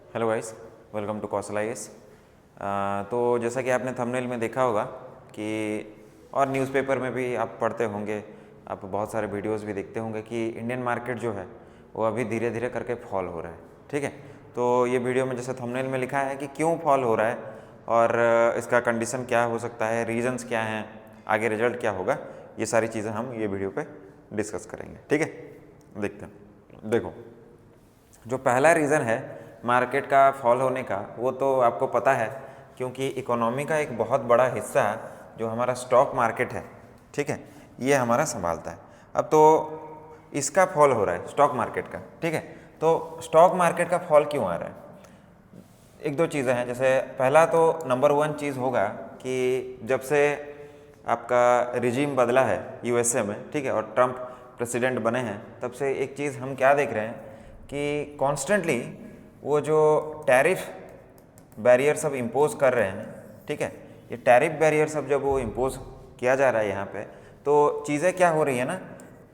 Hello guys, welcome to Kaushal IAS. तो जैसा कि आपने थंबनेल में देखा होगा कि और न्यूज़पेपर में भी आप पढ़ते होंगे, आप बहुत सारे वीडियोस भी देखते होंगे कि इंडियन मार्केट जो है वो अभी धीरे धीरे करके फॉल हो रहा है। ठीक है, तो ये वीडियो में जैसे थंबनेल में लिखा है कि क्यों फॉल हो रहा है और इसका कंडीशन क्या हो सकता है, रीजंस क्या हैं, आगे रिजल्ट क्या होगा, ये सारी चीज़ें हम ये वीडियो पे डिस्कस करेंगे। ठीक है, देखते हैं। देखो, जो पहला रीज़न है मार्केट का फॉल होने का वो तो आपको पता है, क्योंकि इकोनॉमी का एक बहुत बड़ा हिस्सा जो हमारा स्टॉक मार्केट है, ठीक है, ये हमारा संभालता है। अब तो इसका फॉल हो रहा है स्टॉक मार्केट का। ठीक है, तो स्टॉक मार्केट का फॉल क्यों आ रहा है? एक दो चीज़ें हैं। जैसे पहला तो नंबर वन चीज़ होगा कि जब से आपका रिजीम बदला है यूएसए में, ठीक है, और ट्रंप प्रेसिडेंट बने हैं, तब से एक चीज़ हम क्या देख रहे हैं कि कॉन्स्टेंटली वो जो टैरिफ बैरियर सब इम्पोज कर रहे हैं, ठीक है, ये टैरिफ बैरियर सब जब वो इम्पोज किया जा रहा है यहाँ पे, तो चीज़ें क्या हो रही है ना,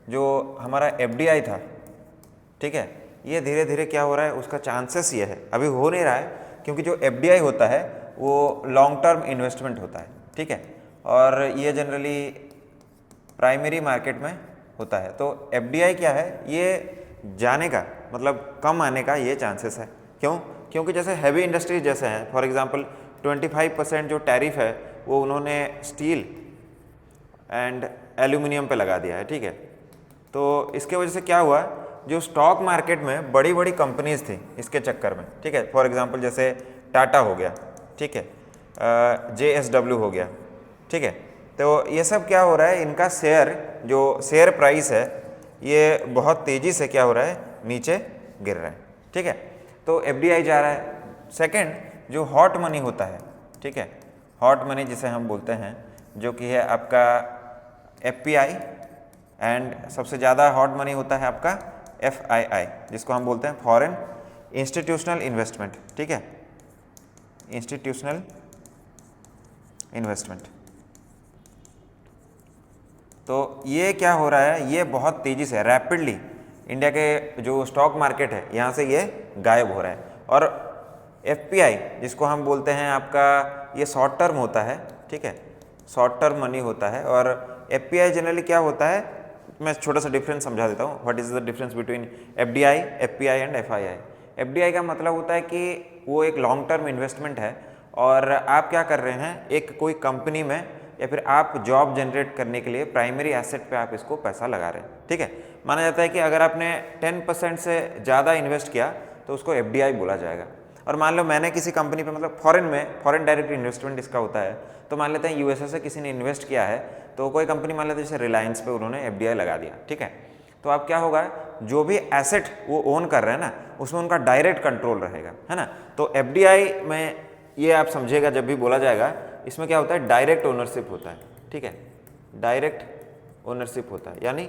जो हमारा एफडीआई था, ठीक है, ये धीरे धीरे क्या हो रहा है, उसका चांसेस ये है, अभी हो नहीं रहा है, क्योंकि जो एफडीआई होता है वो लॉन्ग टर्म इन्वेस्टमेंट होता है। ठीक है, और ये जनरली प्राइमरी मार्केट में होता है। तो एफडीआई क्या है, ये जाने का मतलब कम आने का ये चांसेस है। क्यों? क्योंकि जैसे हैवी इंडस्ट्रीज जैसे हैं, फॉर एग्जांपल 25% जो टैरिफ है वो उन्होंने स्टील एंड एल्यूमिनियम पे लगा दिया है। ठीक है, तो इसके वजह से क्या हुआ, जो स्टॉक मार्केट में बड़ी बड़ी कंपनीज थी इसके चक्कर में, ठीक है, फॉर एग्जांपल जैसे टाटा हो गया, ठीक है, JSW हो गया, ठीक है, तो ये सब क्या हो रहा है, इनका जो शेयर प्राइस है ये बहुत तेज़ी से क्या हो रहा है, नीचे गिर रहा है। ठीक है, तो एफडीआई जा रहा है। सेकंड, जो हॉट मनी होता है, ठीक है, हॉट मनी जिसे हम बोलते हैं, जो कि है आपका एफपीआई, एंड सबसे ज़्यादा हॉट मनी होता है आपका एफआईआई, जिसको हम बोलते हैं फॉरेन इंस्टीट्यूशनल इन्वेस्टमेंट। ठीक है, इंस्टीट्यूशनल इन्वेस्टमेंट। तो ये क्या हो रहा है, ये बहुत तेज़ी से रैपिडली इंडिया के जो स्टॉक मार्केट है यहाँ से ये गायब हो रहा है। और एफपीआई जिसको हम बोलते हैं आपका, ये शॉर्ट टर्म होता है, ठीक है, शॉर्ट टर्म मनी होता है। और एफपीआई जनरली क्या होता है, मैं छोटा सा डिफरेंस समझा देता हूँ। What is the difference between FDI, FPI and FII? FDI का मतलब होता है कि वो एक लॉन्ग टर्म इन्वेस्टमेंट है और आप क्या कर रहे हैं, एक कोई कंपनी में या फिर आप जॉब जनरेट करने के लिए प्राइमरी एसेट पे आप इसको पैसा लगा रहे हैं। ठीक है, माना जाता है कि अगर आपने 10% से ज़्यादा इन्वेस्ट किया तो उसको एफडीआई बोला जाएगा। और मान लो मैंने किसी कंपनी पे, मतलब फॉरेन डायरेक्ट इन्वेस्टमेंट इसका होता है, तो मान लेते हैं यूएसए से किसी ने इन्वेस्ट किया है, तो कोई कंपनी मान लेते हैं जैसे रिलायंस पे उन्होंने एफडीआई लगा दिया। ठीक है, तो अब क्या होगा, जो भी एसेट वो ओन कर रहे हैं ना, उसमें उनका डायरेक्ट कंट्रोल रहेगा, है ना। तो एफडीआई में ये आप समझिएगा, जब भी बोला जाएगा, इसमें क्या होता है, डायरेक्ट ओनरशिप होता है। ठीक है, डायरेक्ट ओनरशिप होता है, यानी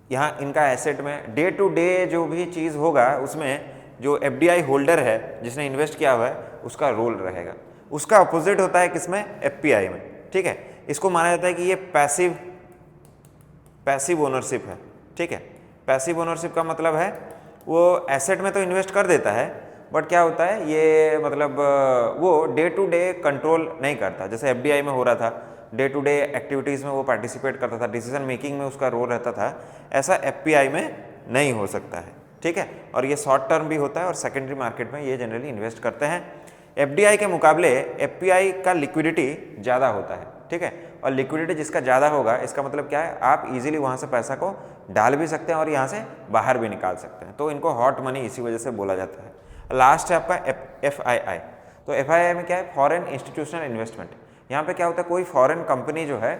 यहाँ इनका एसेट में डे टू डे जो भी चीज़ होगा उसमें जो एफडीआई होल्डर है, जिसने इन्वेस्ट किया हुआ है, उसका रोल रहेगा। उसका अपोजिट होता है किसमें, एफपीआई में। ठीक है, इसको माना जाता है कि ये पैसिव ओनरशिप है। ठीक है, पैसिव ओनरशिप का मतलब है वो एसेट में तो इन्वेस्ट कर देता है, बट क्या होता है, ये मतलब वो डे टू डे कंट्रोल नहीं करता। जैसे एफडीआई में हो रहा था, डे टू डे एक्टिविटीज़ में वो पार्टिसिपेट करता था, डिसीजन मेकिंग में उसका रोल रहता था, ऐसा एफपीआई में नहीं हो सकता है। ठीक है, और ये शॉर्ट टर्म भी होता है और सेकेंडरी मार्केट में ये जनरली इन्वेस्ट करते हैं। एफडीआई के मुकाबले एफपीआई का लिक्विडिटी ज़्यादा होता है। ठीक है, और लिक्विडिटी जिसका ज़्यादा होगा, इसका मतलब क्या है, आप इजीली वहाँ से पैसा को डाल भी सकते हैं और यहाँ से बाहर भी निकाल सकते हैं। तो इनको हॉट मनी इसी वजह से बोला जाता है। लास्ट है आपका एफआईआई। तो एफआईआई में क्या है, फॉरेन इंस्टीट्यूशनल इन्वेस्टमेंट। यहाँ पे क्या होता है, कोई फॉरेन कंपनी जो है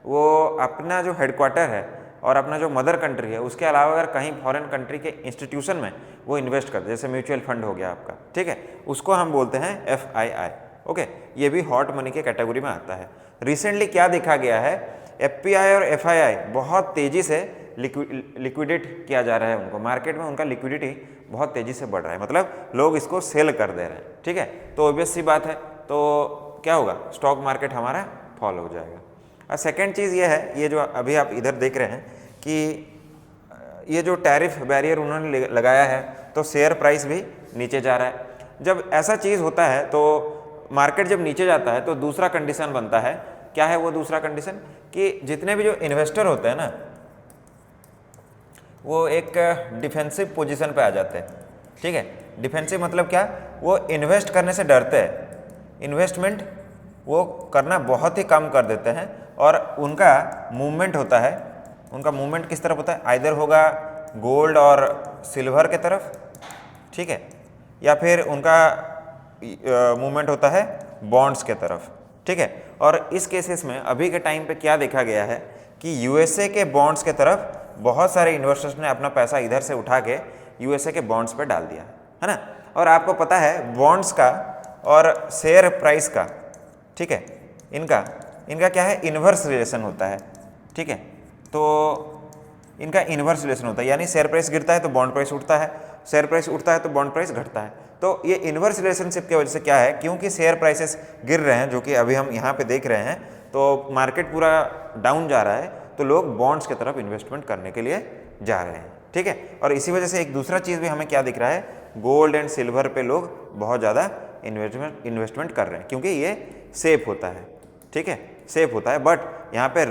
वो अपना जो हेडक्वार्टर है और अपना जो मदर कंट्री है, उसके अलावा अगर कहीं फॉरेन कंट्री के इंस्टीट्यूशन में वो इन्वेस्ट करते, जैसे म्यूचुअल फंड हो गया आपका, ठीक है, उसको हम बोलते हैं एफआईआई। ओके, ये भी हॉट मनी के कैटेगरी में आता है। रिसेंटली क्या देखा गया है, एफपीआई और एफआईआई बहुत तेज़ी से लिक्विडेट किया जा रहा है उनको, मार्केट में उनका लिक्विडिटी बहुत तेज़ी से बढ़ रहा है, मतलब लोग इसको सेल कर दे रहे हैं। ठीक है, तो ऑब्वियस सी बात है, तो क्या होगा, स्टॉक मार्केट हमारा फॉल हो जाएगा। और सेकेंड चीज़ ये है, ये जो अभी आप इधर देख रहे हैं कि ये जो टैरिफ बैरियर उन्होंने लगाया है, तो शेयर प्राइस भी नीचे जा रहा है। जब ऐसा चीज़ होता है तो मार्केट जब नीचे जाता है तो दूसरा कंडीशन बनता है। क्या है वो दूसरा कंडीशन? कि जितने भी जो इन्वेस्टर होते हैं ना, वो एक डिफेंसिव पोजीशन पे आ जाते हैं। ठीक है, डिफेंसिव मतलब क्या? वो इन्वेस्ट करने से डरते हैं, इन्वेस्टमेंट वो करना बहुत ही कम कर देते हैं, और उनका मूवमेंट होता है, उनका मूवमेंट किस तरफ होता है? आइदर होगा गोल्ड और सिल्वर के तरफ, ठीक है, या फिर उनका मूवमेंट होता है बॉन्ड्स के तरफ। ठीक है, और इस केसेस में अभी के टाइम पे क्या देखा गया है कि यूएसए के बॉन्ड्स के तरफ बहुत सारे इन्वेस्टर्स ने अपना पैसा इधर से उठा के यूएसए के बॉन्ड्स पे डाल दिया है ना। और आपको पता है बॉन्ड्स का और शेयर प्राइस का, ठीक है, इनका क्या है? इन्वर्स रिलेशन होता है। ठीक है, तो इनका इन्वर्स रिलेशन होता है, यानी शेयर प्राइस गिरता है तो बॉन्ड प्राइस उठता है, शेयर प्राइस उठता है तो बॉन्ड प्राइस घटता है। तो ये इन्वर्स रिलेशनशिप की वजह से क्या है, क्योंकि शेयर प्राइसेस गिर रहे हैं, जो कि अभी हम यहाँ पे देख रहे हैं, तो मार्केट पूरा डाउन जा रहा है, तो लोग बॉन्ड्स की तरफ इन्वेस्टमेंट करने के लिए जा रहे हैं। ठीक है, और इसी वजह से एक दूसरा चीज़ भी हमें क्या दिख रहा है, गोल्ड एंड सिल्वर पे लोग बहुत ज़्यादा इन्वेस्टमेंट कर रहे हैं, क्योंकि ये सेफ होता है। ठीक है, सेफ होता है, बट यहाँ पे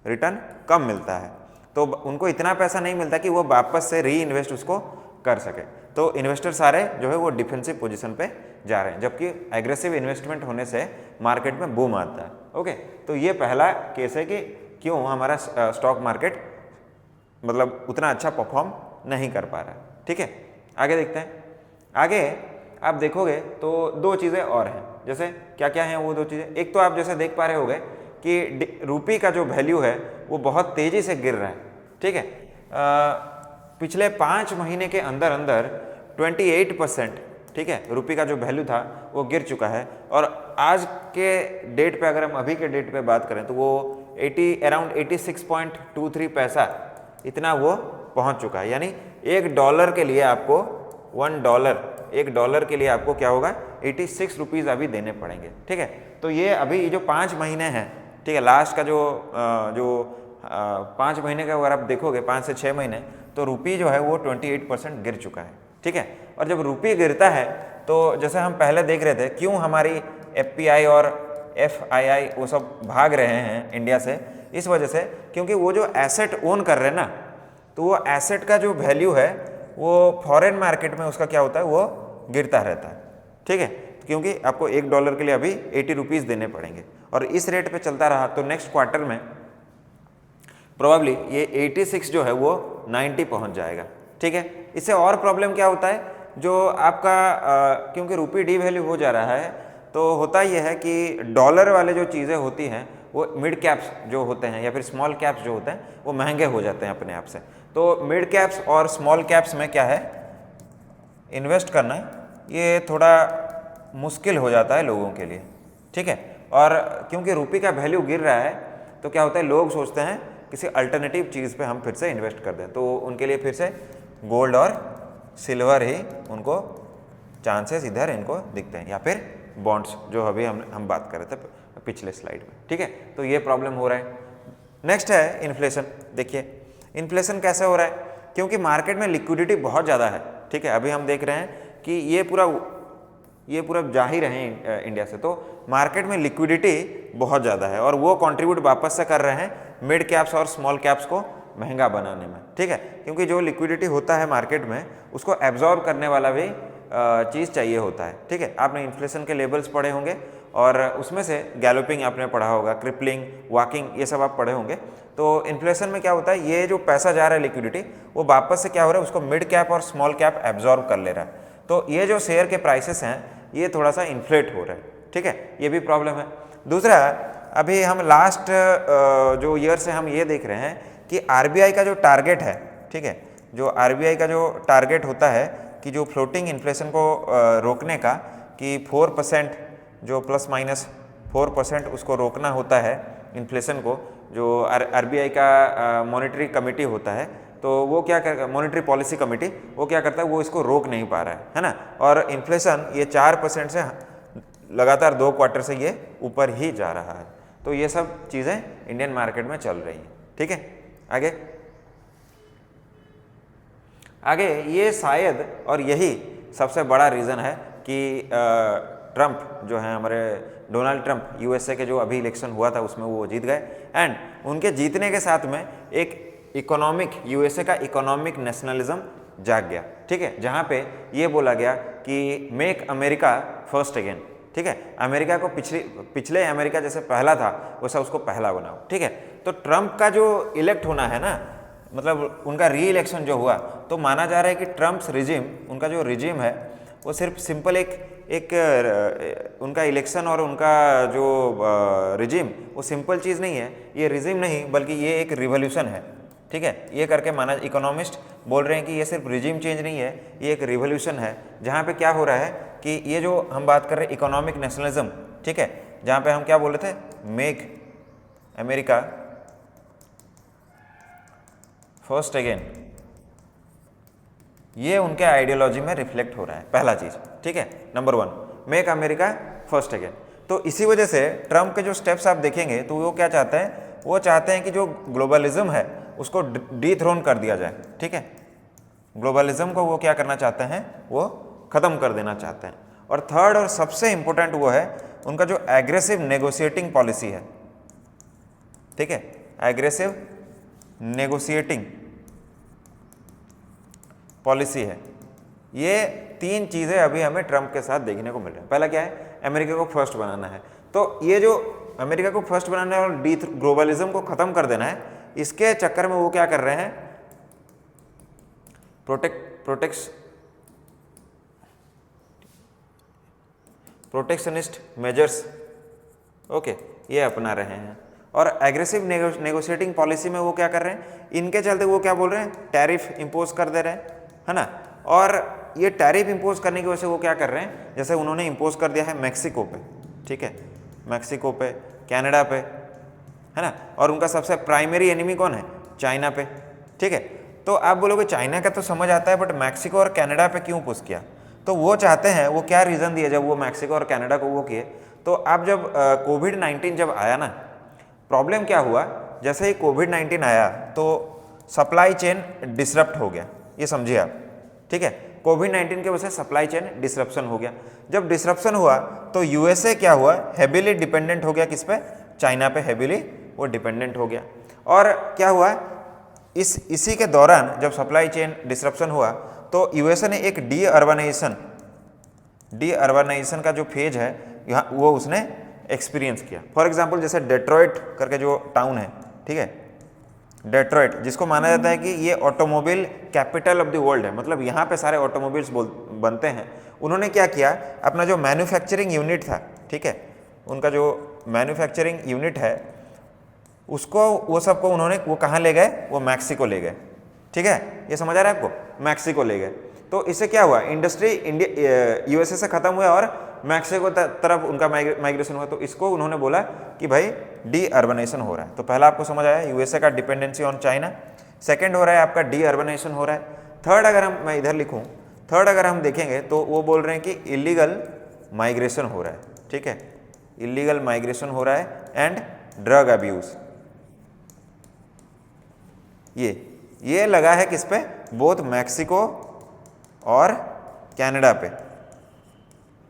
रिटर्न कम मिलता है, तो उनको इतना पैसा नहीं मिलता कि वो वापस से री इन्वेस्ट उसको कर सके। तो इन्वेस्टर सारे जो है वो डिफेंसिव पोजीशन पे जा रहे हैं, जबकि एग्रेसिव इन्वेस्टमेंट होने से मार्केट में बूम आता है। ओके, तो ये पहला केस है कि क्यों हमारा स्टॉक मार्केट मतलब उतना अच्छा परफॉर्म नहीं कर पा रहा है। ठीक है, आगे देखते हैं। आगे आप देखोगे तो दो चीज़ें और हैं, जैसे क्या क्या हैं वो दो चीज़ें। एक तो आप जैसे देख पा रहे होंगे कि रुपये का जो वैल्यू है वो बहुत तेज़ी से गिर रहा है। ठीक है, पिछले 5 महीने के अंदर 28%, ठीक है, रुपये का जो वैल्यू था वो गिर चुका है। और आज के डेट पे, अगर हम अभी के डेट पे बात करें तो वो अराउंड 86.23 पैसा इतना वो पहुंच चुका है। यानी $1 के लिए आपको $1 के लिए आपको क्या होगा, 86 रुपीज़ अभी देने पड़ेंगे। ठीक है, तो ये अभी जो 5 महीने हैं, ठीक है, लास्ट का जो 5 महीने का अगर आप देखोगे, 5 से 6 महीने, तो रुपये जो है वो 28% गिर चुका है। ठीक है, और जब रुपये गिरता है तो जैसे हम पहले देख रहे थे, क्यों हमारी FPI और FII वो सब भाग रहे हैं इंडिया से, इस वजह से क्योंकि वो जो एसेट ओन कर रहे हैं ना, तो वो एसेट का जो वैल्यू है वो फॉरेन मार्केट में उसका क्या होता है, वो गिरता रहता है। ठीक है, क्योंकि आपको $1 के लिए अभी 80 रुपीज़ देने पड़ेंगे, और इस रेट पे चलता रहा तो नेक्स्ट क्वार्टर में प्रोबेबली ये 86 जो है वो 90 पहुंच जाएगा। ठीक है, इससे और प्रॉब्लम क्या होता है, जो आपका क्योंकि रुपये डीवैल्यू हो जा रहा है, तो होता ये है कि डॉलर वाले जो चीज़ें होती हैं वो मिड कैप्स जो होते हैं या फिर स्मॉल कैप्स जो होते हैं वो महंगे हो जाते हैं अपने आप से। तो मिड कैप्स और स्मॉल कैप्स में क्या है, इन्वेस्ट करना ये थोड़ा मुश्किल हो जाता है लोगों के लिए। ठीक है, और क्योंकि रुपये का वैल्यू गिर रहा है तो क्या होता है, लोग सोचते हैं किसी अल्टरनेटिव चीज़ पे हम फिर से इन्वेस्ट कर दें, तो उनके लिए फिर से गोल्ड और सिल्वर ही उनको चांसेस इधर इनको दिखते हैं, या फिर बॉन्ड्स जो अभी हम बात कर रहे थे पिछले स्लाइड में। ठीक है, तो ये प्रॉब्लम हो रहा है। नेक्स्ट है इन्फ्लेशन। देखिए इन्फ्लेशन कैसे हो रहा है, क्योंकि मार्केट में लिक्विडिटी बहुत ज़्यादा है। ठीक है, अभी हम देख रहे हैं कि ये पूरा जाहिर है इंडिया से, तो मार्केट में लिक्विडिटी बहुत ज़्यादा है, और वो कंट्रीब्यूट वापस से कर रहे हैं मिड कैप्स और स्मॉल कैप्स को महंगा बनाने में। ठीक है, क्योंकि जो लिक्विडिटी होता है मार्केट में उसको एब्जॉर्ब करने वाला भी चीज़ चाहिए होता है। ठीक है, आपने इन्फ्लेशन के लेवल्स पढ़े होंगे, और उसमें से गैलोपिंग आपने पढ़ा होगा, क्रिपलिंग, वॉकिंग, ये सब आप पढ़े होंगे। तो इन्फ्लेशन में क्या होता है, ये जो पैसा जा रहा है लिक्विडिटी, वो वापस से क्या हो रहा है, उसको मिड कैप और स्मॉल कैप एब्जॉर्ब कर ले रहा है। तो ये जो शेयर के प्राइसेस हैं ये थोड़ा सा इन्फ्लेट हो रहा है। ठीक है, ये भी प्रॉब्लम है। दूसरा, अभी हम लास्ट जो ईयर से हम ये देख रहे हैं कि RBI का जो टारगेट है, ठीक है, जो RBI का जो टारगेट होता है कि जो फ्लोटिंग इन्फ्लेशन को रोकने का, कि 4% जो +- 4% उसको रोकना होता है इन्फ्लेशन को, जो RBI का मॉनेटरी कमेटी होता है, तो वो क्या कर, मॉनेटरी पॉलिसी कमेटी, वो क्या करता है, वो इसको रोक नहीं पा रहा है ना। और इन्फ्लेशन ये 4% से लगातार 2 क्वार्टर से ये ऊपर ही जा रहा है। तो ये सब चीज़ें इंडियन मार्केट में चल रही हैं। ठीक है, आगे ये शायद और यही सबसे बड़ा रीज़न है कि ट्रंप जो हैं हमारे डोनाल्ड ट्रंप यूएसए के जो अभी इलेक्शन हुआ था उसमें वो जीत गए एंड उनके जीतने के साथ में एक इकोनॉमिक यूएसए का इकोनॉमिक नेशनलिज्म जाग गया, ठीक है, जहाँ पे ये बोला गया कि मेक अमेरिका फर्स्ट अगेन, ठीक है, अमेरिका को पिछले अमेरिका जैसे पहला था वैसा उसको पहला बनाओ, ठीक है। तो ट्रंप का जो इलेक्ट होना है ना, मतलब उनका री इलेक्शन जो हुआ, तो माना जा रहा है कि ट्रंप्स रिजिम, उनका जो रिजिम है वो सिर्फ सिंपल एक उनका इलेक्शन और उनका जो रिजिम वो सिंपल चीज़ नहीं है, ये रिजिम नहीं बल्कि ये एक रिवोल्यूशन है, ठीक है। ये करके माना, इकोनॉमिस्ट बोल रहे हैं कि ये सिर्फ रिजिम चेंज नहीं है, ये एक रिवोल्यूशन है, जहाँ पे क्या हो रहा है कि ये जो हम बात कर रहे हैं इकोनॉमिक नेशनलिज्म, ठीक है, जहाँ पे हम क्या बोले थे, मेक अमेरिका फर्स्ट अगेन, ये उनके आइडियोलॉजी में रिफ्लेक्ट हो रहा है, पहला चीज़, ठीक है, number 1 make America first again. तो इसी वजह से ट्रंप के जो स्टेप्स आप देखेंगे तो वो क्या चाहते हैं, वो चाहते हैं कि जो ग्लोबलिज्म है उसको डीथ्रोन कर दिया जाए, ठीक है, ग्लोबलिज्म को वो क्या करना चाहते हैं, वो ख़त्म कर देना चाहते हैं। और थर्ड और सबसे इंपॉर्टेंट वो है उनका जो एग्रेसिव नेगोशिएटिंग पॉलिसी है, ठीक है, एग्रेसिव नेगोशिएटिंग पॉलिसी है। ये 3 चीज़ें अभी हमें ट्रंप के साथ देखने को मिल रही है। पहला क्या है, अमेरिका को फर्स्ट बनाना है, तो ये जो अमेरिका को फर्स्ट बनाना है और ग्लोबलिज्म को ख़त्म कर देना है, इसके चक्कर में वो क्या कर रहे हैं, प्रोटेक्शनिस्ट मेजर्स, ओके, ये अपना रहे हैं। और एग्रेसिव नेगोशिएटिंग पॉलिसी में वो क्या कर रहे हैं, इनके चलते वो क्या बोल रहे हैं, टैरिफ इंपोज कर दे रहे हैं, है ना। और ये टैरिफ इंपोज करने की वजह से वो क्या कर रहे हैं, जैसे उन्होंने इंपोज कर दिया है मैक्सिको पे, ठीक है, मैक्सिको पे, कनाडा पे, है ना, और उनका सबसे प्राइमरी एनिमी कौन है, चाइना पे, ठीक है। तो आप बोलोगे चाइना का तो समझ आता है, बट मैक्सिको और कनाडा पे क्यों पुश किया, तो वो चाहते हैं, वो क्या रीज़न दिए जब वो मैक्सिको और कनाडा को वो किए, तो आप जब कोविड-19 जब आया ना, प्रॉब्लम क्या हुआ, जैसे ही कोविड-19 आया तो सप्लाई चेन डिसरप्ट हो गया, ये समझिए आप, ठीक है, कोविड-19 की वजह से सप्लाई चेन डिसरप्शन हो गया। जब डिसरप्शन हुआ तो यूएसए क्या हुआ, हेवीली डिपेंडेंट हो गया किस पे, चाइना पे हेवीली वो डिपेंडेंट हो गया। और क्या हुआ, इसी के दौरान जब सप्लाई चेन डिसरप्शन हुआ तो यूएसए ने एक डी अर्बनाइजेशन का जो फेज है यहाँ वो उसने एक्सपीरियंस किया। फॉर एग्जांपल जैसे डेट्रॉइट करके जो टाउन है, ठीक है, डेट्रॉइट जिसको माना जाता है कि ये automobile capital of the world है, मतलब यहाँ पे सारे ऑटोमोबाइल्स बनते हैं। उन्होंने क्या किया, अपना जो मैन्युफैक्चरिंग यूनिट था, ठीक है, उनका जो मैन्युफैक्चरिंग यूनिट है उसको, वो सबको उन्होंने वो कहाँ ले गए, वो मैक्सिको ले गए, ठीक है, ये समझ आ रहा है आपको, मैक्सिको ले गए। तो इससे क्या हुआ, इंडस्ट्री यूएसए से ख़त्म हुआ और मैक्सिको तरफ उनका माइग्रेशन हुआ। तो इसको उन्होंने बोला कि भाई डी अर्बनाइजेशन हो रहा है। तो पहला आपको समझ आया यूएसए का डिपेंडेंसी ऑन चाइना, सेकंड हो रहा है आपका डी अर्बनाइजेशन हो रहा है। थर्ड अगर मैं इधर लिखूं, थर्ड अगर हम देखेंगे तो वो बोल रहे हैं कि इलीगल माइग्रेशन हो रहा है, ठीक है, इलीगल माइग्रेशन हो रहा है एंड ड्रग अब्यूज़। ये लगा है किस पे, बोथ मैक्सिको और कनाडा पे,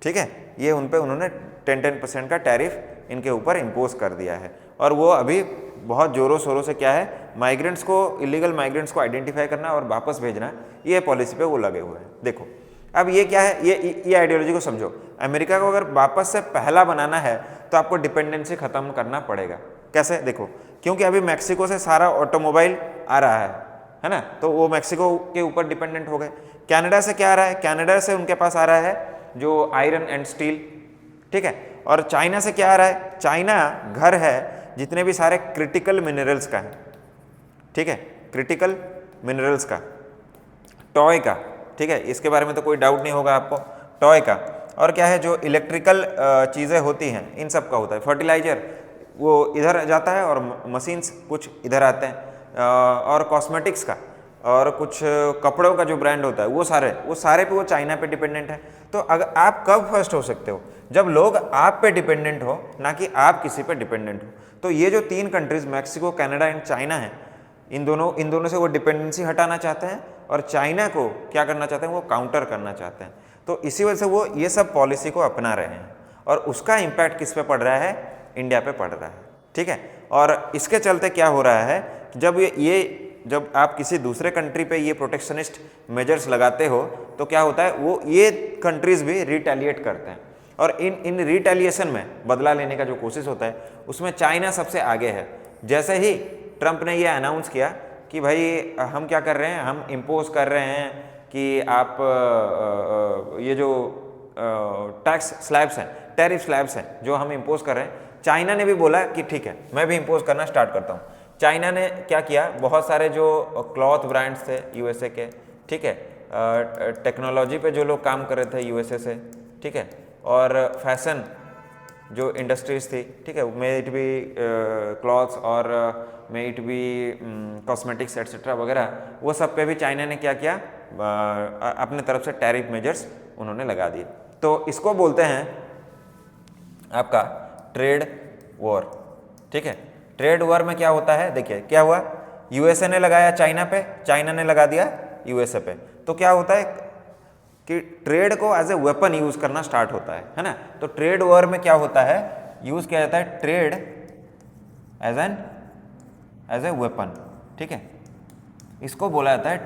ठीक है, ये उन पे उन्होंने 10% का टैरिफ इनके ऊपर इम्पोज कर दिया है। और वो अभी बहुत ज़ोरों शोरों से क्या है, माइग्रेंट्स को, इलीगल माइग्रेंट्स को आइडेंटिफाई करना और वापस भेजना, ये पॉलिसी पे वो लगे हुए हैं। देखो अब ये क्या है, ये आइडियोलॉजी को समझो। अमेरिका को अगर वापस से पहला बनाना है तो आपको डिपेंडेंसी ख़त्म करना पड़ेगा। कैसे, देखो, क्योंकि अभी मैक्सिको से सारा ऑटोमोबाइल आ रहा है ना, तो वो मैक्सिको के ऊपर डिपेंडेंट हो गए। कनाडा से क्या आ रहा है, कनाडा से उनके पास आ रहा है जो आयरन एंड स्टील, ठीक है। और चाइना से क्या आ रहा है, चाइना घर है जितने भी सारे क्रिटिकल मिनरल्स का है, ठीक है, क्रिटिकल मिनरल्स का, टॉय का, ठीक है, इसके बारे में तो कोई डाउट नहीं होगा आपको, टॉय का। और क्या है, जो इलेक्ट्रिकल चीज़ें होती हैं इन सब का होता है, फर्टिलाइजर वो इधर जाता है और मशीन्स कुछ इधर आते हैं, और कॉस्मेटिक्स का और कुछ कपड़ों का जो ब्रांड होता है वो सारे पे वो चाइना पे डिपेंडेंट है। तो अगर आप कब फर्स्ट हो सकते हो, जब लोग आप पे डिपेंडेंट हो, ना कि आप किसी पे डिपेंडेंट हो। तो ये जो 3 countries Mexico, Canada and China है, इन दोनों से वो डिपेंडेंसी हटाना चाहते हैं और चाइना को क्या करना चाहते हैं, वो काउंटर करना चाहते हैं। तो इसी वजह से वो ये सब पॉलिसी को अपना रहे हैं और उसका इम्पैक्ट किस पे पड़ रहा है, इंडिया पे पड़ रहा है। ठीक है, और इसके चलते क्या हो रहा है, जब आप किसी दूसरे कंट्री पे ये प्रोटेक्शनिस्ट मेजर्स लगाते हो तो क्या होता है, वो ये कंट्रीज भी रिटेलिएट करते हैं और इन रिटेलिएशन में बदला लेने का जो कोशिश होता है उसमें चाइना सबसे आगे है। जैसे ही ट्रंप ने ये अनाउंस किया कि भाई हम क्या कर रहे हैं, हम इम्पोज कर रहे हैं कि आप ये जो टैक्स स्लैब्स हैं, टैरिफ स्लैब्स हैं जो हम इम्पोज कर रहे हैं, चाइना ने भी बोला कि ठीक है मैं भी इम्पोज करना स्टार्ट करता हूँ। चाइना ने क्या किया, बहुत सारे जो क्लॉथ ब्रांड्स थे यूएसए के, ठीक है, टेक्नोलॉजी पे जो लोग काम कर रहे थे यूएसए से, ठीक है, और फैशन जो इंडस्ट्रीज थी, ठीक है, मे इट बी क्लॉथ्स और may it be cosmetics etcetera वगैरह, वो सब पे भी चाइना ने क्या किया, अपने तरफ से टैरिफ मेजर्स उन्होंने लगा दिए। तो इसको बोलते हैं आपका ट्रेड वॉर। ठीक है, ट्रेड वॉर में क्या होता है, देखिए क्या हुआ, यूएसए ने लगाया चाइना पे, चाइना ने लगा दिया यूएसए पे, तो क्या होता है कि ट्रेड को एज ए वेपन यूज करना स्टार्ट होता है ना। तो ट्रेड वॉर में क्या होता है, यूज किया जाता है ट्रेड एज ए वेपन। ठीक है, इसको बोला जाता है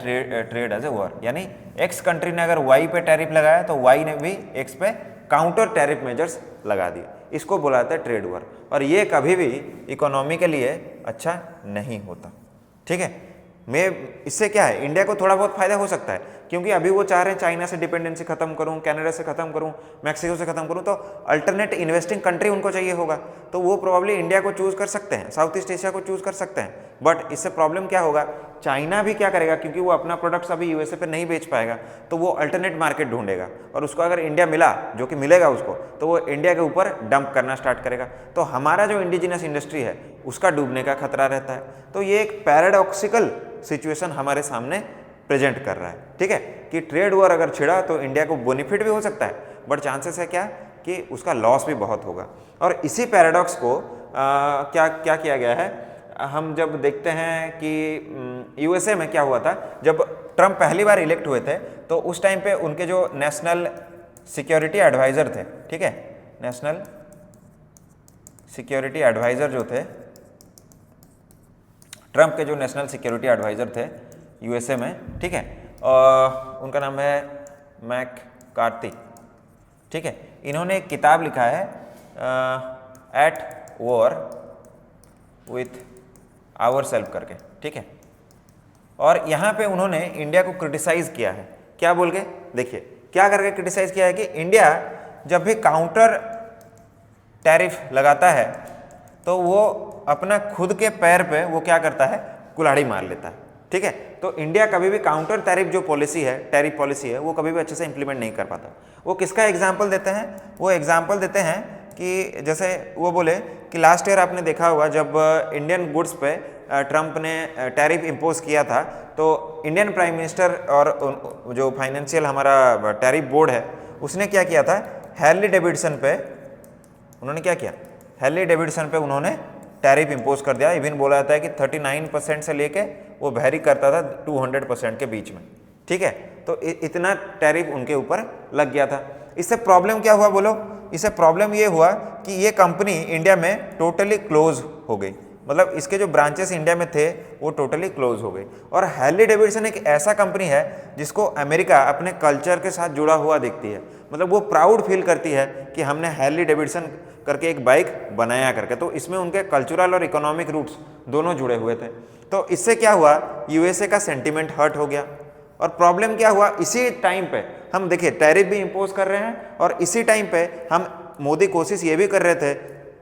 ट्रेड एज ए वॉर, यानी एक्स कंट्री ने अगर वाई पे टैरिफ लगाया तो वाई ने भी एक्स पे काउंटर टैरिफ मेजर्स लगा दिए, इसको बोला जाता है ट्रेड वॉर। और ये कभी भी इकोनॉमी के लिए अच्छा नहीं होता। ठीक है, इससे क्या है, इंडिया को थोड़ा बहुत फायदा हो सकता है क्योंकि अभी वो चाह रहे हैं चाइना से डिपेंडेंसी खत्म करूं, कनाडा से खत्म करूं, मैक्सिको से खत्म करूं, तो अल्टरनेट इन्वेस्टिंग कंट्री उनको चाहिए होगा, तो वो प्रोबेबली इंडिया को चूज कर सकते हैं, साउथ ईस्ट एशिया को चूज कर सकते हैं। बट इससे प्रॉब्लम क्या होगा, चाइना भी क्या करेगा, क्योंकि वो अपना प्रोडक्ट्स अभी यूएसए पे नहीं बेच पाएगा, तो वो अल्टरनेट मार्केट ढूंढेगा और उसको अगर इंडिया मिला, जो कि मिलेगा उसको, तो वो इंडिया के ऊपर डंप करना स्टार्ट करेगा, तो हमारा जो इंडिजिनस इंडस्ट्री है उसका डूबने का खतरा रहता है। तो ये एक पैराडॉक्सिकल सिचुएशन हमारे सामने प्रेजेंट कर रहा है। ठीक है, कि ट्रेड वॉर अगर छिड़ा तो इंडिया को बेनिफिट भी हो सकता है, बट चांसेस है क्या कि उसका लॉस भी बहुत होगा। और इसी पैराडॉक्स को क्या किया गया है, हम जब देखते हैं कि यूएसए में क्या हुआ था, जब ट्रंप पहली बार इलेक्ट हुए थे तो उस टाइम पे उनके जो नेशनल सिक्योरिटी एडवाइज़र थे, ठीक है, नेशनल सिक्योरिटी एडवाइज़र जो थे, ट्रंप के जो नेशनल सिक्योरिटी एडवाइज़र थे यूएसए में, ठीक है, उनका नाम है मैककार्थी। ठीक है, इन्होंने एक किताब लिखा है at war with our self करके। ठीक है, और यहाँ पे उन्होंने इंडिया को क्रिटिसाइज़ किया है, क्या बोल के, देखिए क्या करके क्रिटिसाइज़ किया है कि इंडिया जब भी काउंटर टैरिफ लगाता है तो वो अपना खुद के पैर पे वो क्या करता है, कुल्हाड़ी मार लेता है। ठीक है, तो इंडिया कभी भी काउंटर टैरिफ जो पॉलिसी है, टैरिफ पॉलिसी है, वो कभी भी अच्छे से इंप्लीमेंट नहीं कर पाता। वो किसका एग्जाम्पल देते हैं, वो एग्जाम्पल देते हैं कि जैसे वो बोले कि लास्ट ईयर आपने देखा होगा जब इंडियन गुड्स पे ट्रंप ने टैरिफ इम्पोज किया था, तो इंडियन प्राइम मिनिस्टर और जो फाइनेंशियल हमारा टैरिफ बोर्ड है उसने क्या किया था, हैर्ली डेविडसन पे उन्होंने क्या किया, हैर्ली डेविडसन पे उन्होंने टैरिफ इम्पोज कर दिया। इवन बोला जाता है कि 39% से लेके वो वैरी करता था 200% के बीच में। ठीक है, तो इतना टैरिफ उनके ऊपर लग गया था। इससे प्रॉब्लम क्या हुआ बोलो, इससे प्रॉब्लम ये हुआ कि ये कंपनी इंडिया में टोटली क्लोज हो गई, मतलब इसके जो ब्रांचेस इंडिया में थे वो टोटली क्लोज हो गए। और हैर्ली डेविडसन एक ऐसा कंपनी है जिसको अमेरिका अपने कल्चर के साथ जुड़ा हुआ देखती है, मतलब वो प्राउड फील करती है कि हमने हैर्ली डेविडसन करके एक बाइक बनाया करके, तो इसमें उनके कल्चरल और इकोनॉमिक रूट्स दोनों जुड़े हुए थे। तो इससे क्या हुआ, यूएसए का सेंटिमेंट हर्ट हो गया। और प्रॉब्लम क्या हुआ, इसी टाइम पे हम देखिए टैरिफ भी इम्पोज कर रहे हैं और इसी टाइम पे हम मोदी कोशिश ये भी कर रहे थे,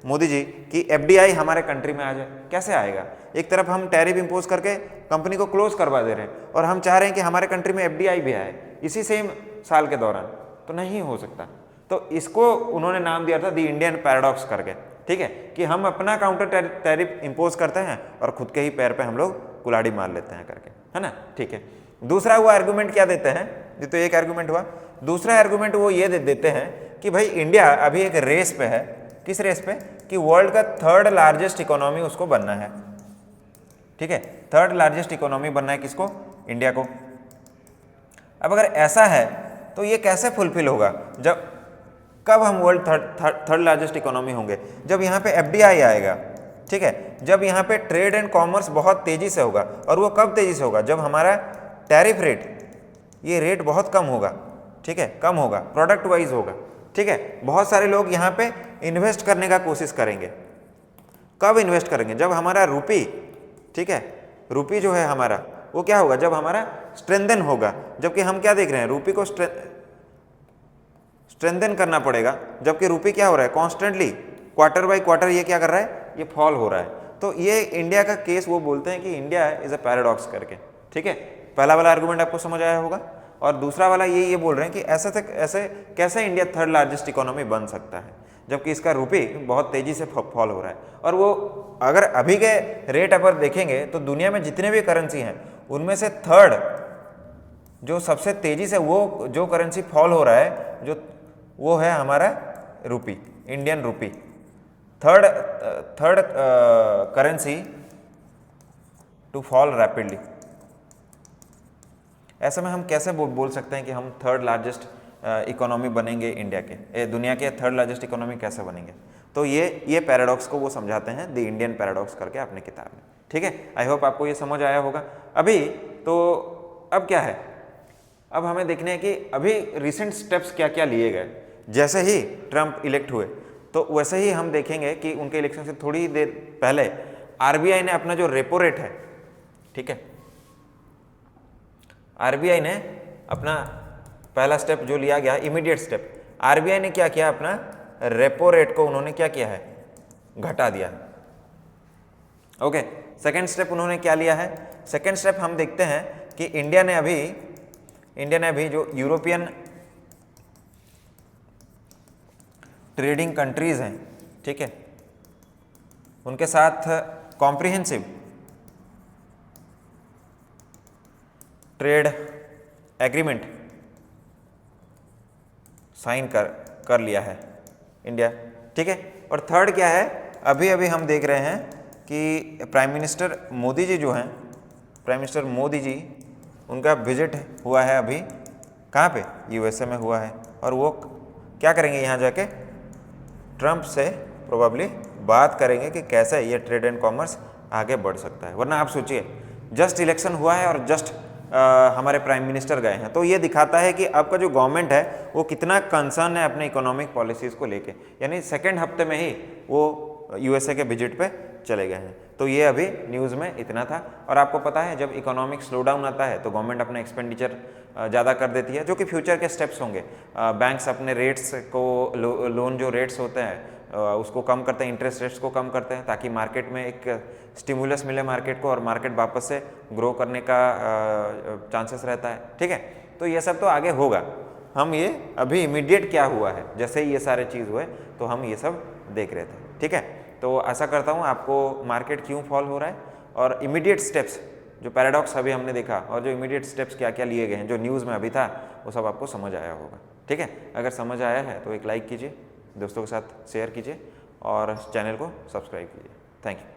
मोदी जी, कि एफडीआई हमारे कंट्री में आ जाए। कैसे आएगा, एक तरफ हम टैरिफ इम्पोज करके कंपनी को क्लोज करवा दे रहे हैं और हम चाह रहे हैं कि हमारे कंट्री में एफडीआई भी आए इसी सेम साल के दौरान, तो नहीं हो सकता। तो इसको उन्होंने नाम दिया था द इंडियन पैराडॉक्स करके। ठीक है, कि हम अपना काउंटर टैरिफ इम्पोज करते हैं और खुद के ही पैर पे हम लोग कुल्हाड़ी मार लेते हैं करके, है ना। ठीक है, दूसरा वो आर्गूमेंट क्या देते हैं, ये तो एक आर्गूमेंट हुआ। दूसरा आर्गूमेंट वो ये देते हैं कि भाई इंडिया अभी एक रेस पे है, किस रेस पे, कि वर्ल्ड का 3rd लार्जेस्ट इकोनॉमी उसको बनना है। ठीक है, 3rd लार्जेस्ट इकोनॉमी बनना है किसको, इंडिया को। अब अगर ऐसा है तो ये कैसे फुलफिल होगा? जब कब हम वर्ल्ड थर्ड लार्जेस्ट इकोनॉमी होंगे? जब यहाँ पे FDI आएगा, ठीक है, जब यहाँ पे ट्रेड एंड कॉमर्स बहुत तेजी से होगा। और वो कब तेजी से होगा? जब हमारा टैरिफ रेट, ये रेट बहुत कम होगा, ठीक है, कम होगा, प्रोडक्ट वाइज होगा, ठीक है। बहुत सारे लोग यहाँ पे इन्वेस्ट करने का कोशिश करेंगे। कब इन्वेस्ट करेंगे? जब हमारा रूपी, ठीक है, रूपी जो है हमारा, वो क्या होगा? जब हमारा स्ट्रेंथन होगा। जबकि हम क्या देख रहे हैं? रूपी को स्ट्रेंथन करना पड़ेगा, जबकि रूपी क्या हो रहा है? कॉन्स्टेंटली क्वार्टर बाय क्वार्टर ये क्या कर रहा है? ये फॉल हो रहा है। तो ये इंडिया का केस वो बोलते हैं कि इंडिया इज अ पैराडॉक्स करके, ठीक है। पहला वाला आर्गुमेंट आपको समझ आया होगा। और दूसरा वाला ये बोल रहे हैं कि ऐसे कैसे इंडिया थर्ड लार्जेस्ट इकोनॉमी बन सकता है, जबकि इसका रूपी बहुत तेजी से फॉल हो रहा है। और वो अगर अभी के रेट अपर देखेंगे तो दुनिया में जितने भी करेंसी हैं उनमें से थर्ड जो सबसे तेजी से वो जो करेंसी फॉल हो रहा है, जो वो है हमारा rupee, Indian rupee. Third currency to fall rapidly. ऐसे में हम कैसे बोल सकते हैं कि हम थर्ड लार्जेस्ट इकोनॉमी बनेंगे इंडिया के, दुनिया के थर्ड लार्जेस्ट इकोनॉमी कैसे बनेंगे? तो ये पैराडॉक्स को वो समझाते हैं द इंडियन पैराडॉक्स करके अपने किताब में, ठीक है। आई होप आपको ये समझ आया होगा। अभी तो अब क्या है? अब हमें देखना है कि अभी रिसेंट स्टेप्स क्या क्या लिए गए। जैसे ही ट्रंप इलेक्ट हुए तो वैसे ही हम देखेंगे कि उनके इलेक्शन से थोड़ी देर पहले RBI ने अपना जो रेपो रेट है, ठीक है, RBI ने अपना पहला स्टेप जो लिया गया, इमीडिएट स्टेप, RBI ने क्या किया? अपना रेपो रेट को उन्होंने क्या किया है? घटा दिया। ओके, सेकेंड स्टेप उन्होंने क्या लिया है? सेकेंड स्टेप हम देखते हैं कि इंडिया ने अभी जो यूरोपियन ट्रेडिंग कंट्रीज हैं, ठीक है, उनके साथ कॉम्प्रिहेंसिव ट्रेड एग्रीमेंट साइन कर लिया है इंडिया, ठीक है। और थर्ड क्या है? अभी हम देख रहे हैं कि प्राइम मिनिस्टर मोदी जी जो हैं, प्राइम मिनिस्टर मोदी जी, उनका विजिट हुआ है अभी, कहाँ पे? USA में हुआ है। और वो क्या करेंगे? यहाँ जाके ट्रंप से प्रोबेबली बात करेंगे कि कैसे ये ट्रेड एंड कॉमर्स आगे बढ़ सकता है। वरना आप सोचिए, जस्ट इलेक्शन हुआ है और जस्ट हमारे प्राइम मिनिस्टर गए हैं, तो ये दिखाता है कि आपका जो गवर्नमेंट है वो कितना कंसर्न है अपने इकोनॉमिक पॉलिसीज़ को लेके। यानी सेकेंड हफ्ते में ही वो USA के विजिट पे चले गए हैं। तो ये अभी न्यूज़ में इतना था। और आपको पता है जब इकोनॉमिक स्लो डाउन आता है तो गवर्नमेंट अपना एक्सपेंडिचर ज़्यादा कर देती है, जो कि फ्यूचर के स्टेप्स होंगे। बैंक्स अपने रेट्स को, लोन जो रेट्स होते हैं उसको कम करते हैं, इंटरेस्ट रेट्स को कम करते हैं, ताकि मार्केट में एक स्टिमुलस मिले मार्केट को और मार्केट वापस से ग्रो करने का चांसेस रहता है, ठीक है। तो ये सब तो आगे होगा। हम ये अभी इमीडिएट क्या हुआ है, जैसे ही ये सारे चीज़ हुए तो हम ये सब देख रहे थे, ठीक है। तो आशा करता हूँ आपको मार्केट क्यों फॉल हो रहा है और इमीडिएट स्टेप्स, जो पैराडॉक्स अभी हमने देखा और जो इमीडिएट स्टेप्स क्या क्या लिए गए हैं, जो न्यूज़ में अभी था, वो सब आपको समझ आया होगा, ठीक है। अगर समझ आया है तो एक लाइक कीजिए, दोस्तों के साथ शेयर कीजिए और चैनल को सब्सक्राइब कीजिए। Thank you.